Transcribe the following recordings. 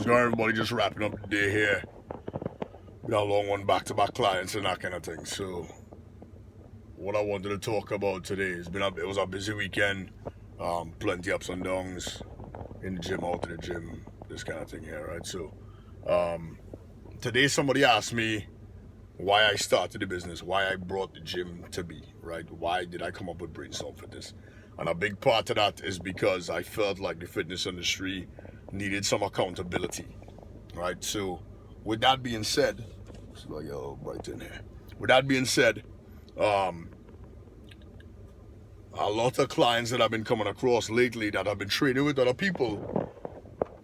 What's going on, everybody? Just wrapping up the day here. Been a long one, back-to-back clients and that kind of thing. So, what I wanted to talk about today it was a busy weekend. Plenty ups and downs in the gym, out to the gym, this kind of thing here, right? So, today somebody asked me why I started the business, why I brought the gym to be, right? Why did I come up with Brainstorm Fitness? And a big part of that is because I felt like the fitness industry needed some accountability, right? So, with that being said, it's like right in here. With that being said, a lot of clients that I've been coming across lately that have been training with other people,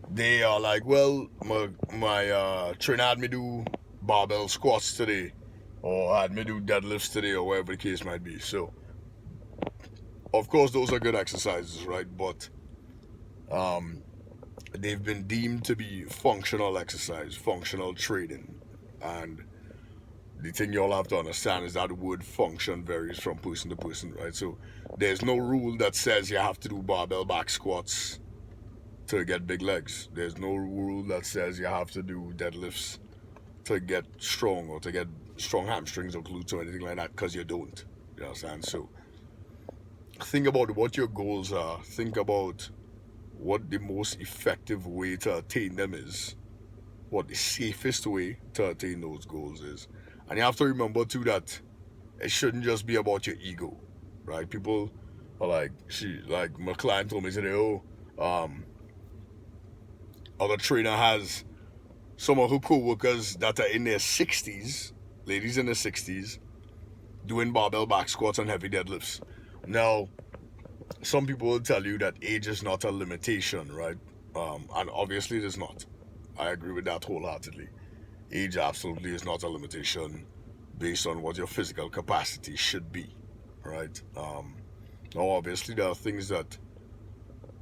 they are like, well, my trainer had me do barbell squats today, or had me do deadlifts today, or whatever the case might be. So, of course, those are good exercises, right? But they've been deemed to be functional exercise, functional training. And the thing you all have to understand is that the word function varies from person to person, right? So there's no rule that says you have to do barbell back squats to get big legs. There's no rule that says you have to do deadlifts to get strong or to get strong hamstrings or glutes or anything like that, because you don't. You understand? So think about what your goals are. Think about what the most effective way to attain them is, what the safest way to attain those goals is. And you have to remember too that it shouldn't just be about your ego, right? People are like my client told me today, other trainer has some of her co-workers that are in their 60s, ladies in their 60s, doing barbell back squats and heavy deadlifts. Now, some people will tell you that age is not a limitation, right? And obviously it is not. I agree with that wholeheartedly. Age absolutely is not a limitation based on what your physical capacity should be, right? Now, obviously, there are things that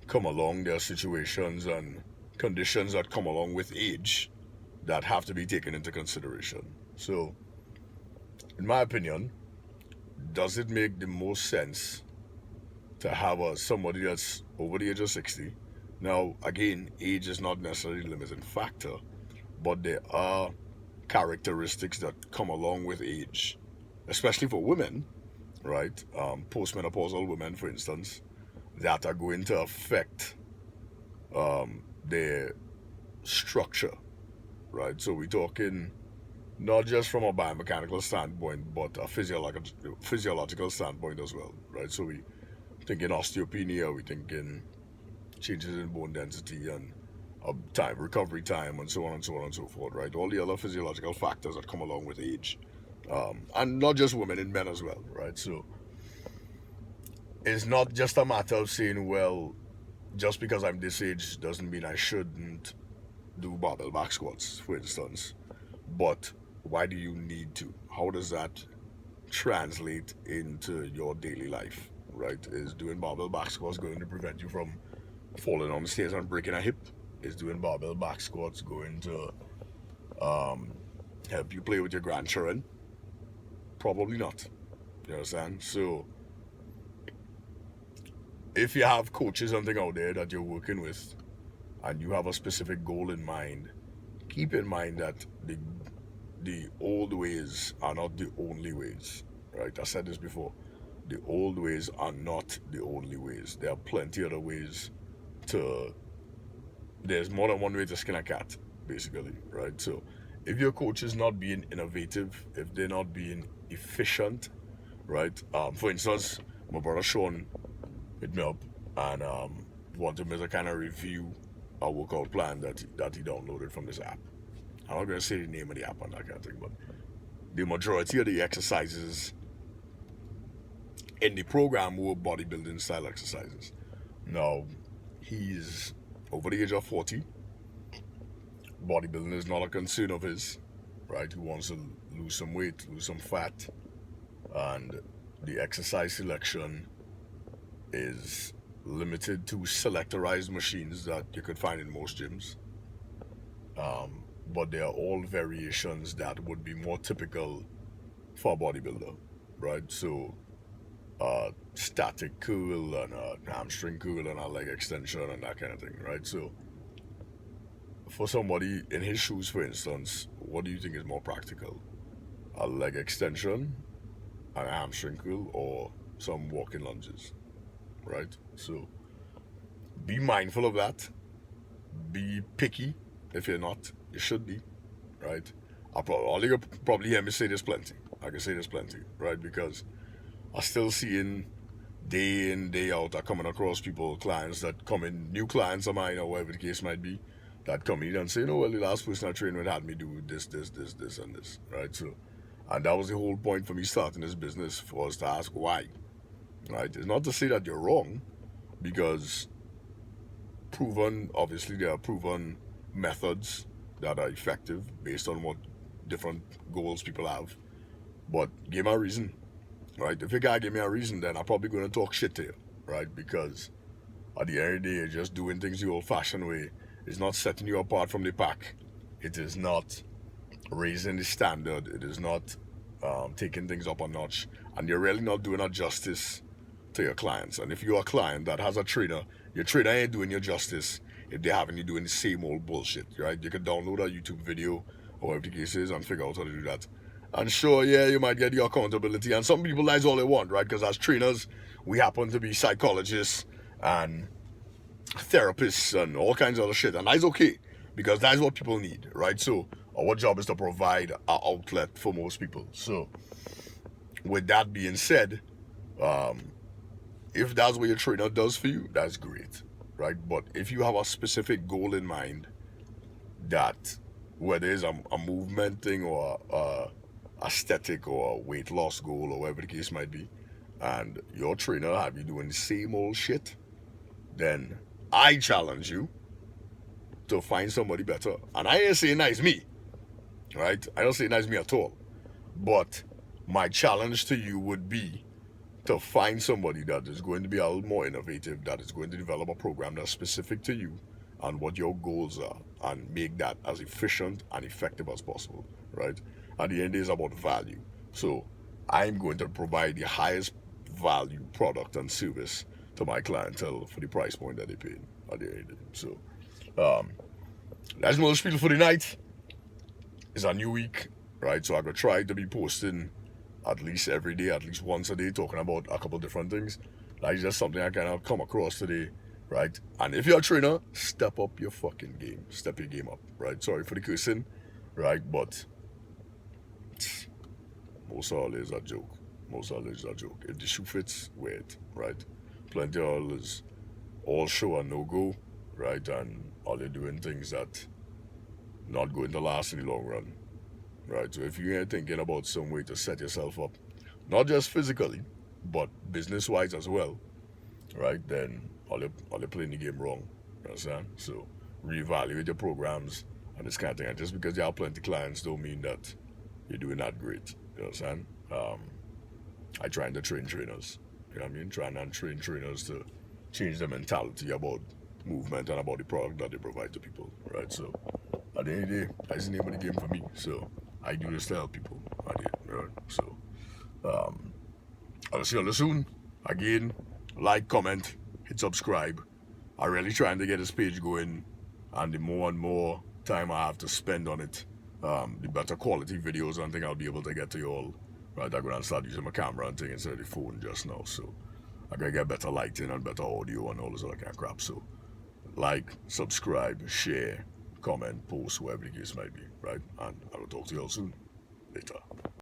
come along, there are situations and conditions that come along with age that have to be taken into consideration. So, in my opinion, does it make the most sense to have somebody that's over the age of 60? Now, again, age is not necessarily a limiting factor, but there are characteristics that come along with age, especially for women, right? Postmenopausal women, for instance, that are going to affect their structure, right? So we're talking not just from a biomechanical standpoint, but a physiological standpoint as well, right? So we thinking osteopenia, we thinking changes in bone density and recovery time, and so on and so on and so forth, right? All the other physiological factors that come along with age, and not just women, in men as well, right? So it's not just a matter of saying, well, just because I'm this age doesn't mean I shouldn't do barbell back squats, for instance. But why do you need to? How does that translate into your daily life, right? Is doing barbell back squats going to prevent you from falling on the stairs and breaking a hip? Is doing barbell back squats going to help you play with your grandchildren? Probably not. You understand? So, if you have coaches and thing out there that you're working with, and you have a specific goal in mind, keep in mind that the old ways are not the only ways, right? I said this before. The old ways are not the only ways. There are plenty other ways to. There's more than one way to skin a cat, basically, right? So, if your coach is not being innovative, if they're not being efficient, right? For instance, my brother Sean hit me up and wanted me to kind of review a workout plan that he downloaded from this app. I'm not going to say the name of the app and that kind of thing, but the majority of the exercises in the program were bodybuilding style exercises. Now, he's over the age of 40. Bodybuilding is not a concern of his, right? He wants to lose some weight, lose some fat, and the exercise selection is limited to selectorized machines that you could find in most gyms. But they are all variations that would be more typical for a bodybuilder, right? So, static curl and a hamstring curl and a leg extension and that kind of thing, right? So, for somebody in his shoes, for instance, what do you think is more practical? A leg extension, an hamstring curl, or some walking lunges, right? So be mindful of that. Be picky. If you're not, you should be, right? All you probably hear me say this plenty. I can say this plenty, right? Because I still seeing day in, day out, I coming across people, clients that come in, new clients of mine or whatever the case might be, that come in and say, well, the last person I trained with had me do this, and this, right? So, and that was the whole point for me starting this business, for us to ask why, right? It's not to say that you're wrong, because obviously there are proven methods that are effective based on what different goals people have, but give me a reason, right? If you can't give me a reason, then I'm probably going to talk shit to you, right? Because at the end of the day, just doing things the old-fashioned way is not setting you apart from the pack. It is not raising the standard. It is not taking things up a notch. And you're really not doing a justice to your clients. And if you're a client that has a trainer, your trainer ain't doing you justice if they're having you doing the same old bullshit, right? You can download a YouTube video or whatever the case is and figure out how to do that. And sure, yeah, you might get the accountability. And some people, that's all they want, right? Because as trainers, we happen to be psychologists and therapists and all kinds of other shit. And that's okay, because that's what people need, right? So our job is to provide an outlet for most people. So with that being said, if that's what your trainer does for you, that's great, right? But if you have a specific goal in mind, that whether it's a movement thing or a aesthetic or a weight loss goal or whatever the case might be, and your trainer have you doing the same old shit, then I challenge you to find somebody better. And I ain't saying that's me, right? I don't say that's me at all. But my challenge to you would be to find somebody that is going to be a little more innovative, that is going to develop a program that's specific to you and what your goals are, and make that as efficient and effective as possible, right? At the end, it's about value. So I'm going to provide the highest value product and service to my clientele for the price point that they pay at the end. So that's my spiel for the night. It's a new week, right? So I'm going to try to be posting at least every day, at least once a day, talking about a couple different things. That's just something I kind of come across today, right? And if you're a trainer, step up your fucking game. Step your game up, right? Sorry for the cursing, right? But most all is a joke. Most all is a joke. If the shoe fits, wear it, right? Plenty of all is all show and no go, right? And all they're doing things that not going to last in the long run, right? So if you ain't thinking about some way to set yourself up, not just physically, but business-wise as well, right? Then all you're playing the game wrong, you understand? So reevaluate your programs and this kind of thing. And just because you have plenty of clients don't mean that you're doing that great, you understand? I try to train trainers, you know what I mean? Trying to train trainers to change their mentality about movement and about the product that they provide to people, right? So at the end of the day, that's the name of the game for me. So I do this to help people, right? So I'll see you all soon. Again, like, comment, hit subscribe. I'm really trying to get this page going, and the more and more time I have to spend on it, the better quality videos and thing I'll be able to get to you all. Right, I'm going to start using my camera and thing instead of the phone just now. So I gotta get better lighting and better audio and all this other kind of crap. So like, subscribe, share, comment, post, whatever the case might be, right? And I will talk to you all soon. Later.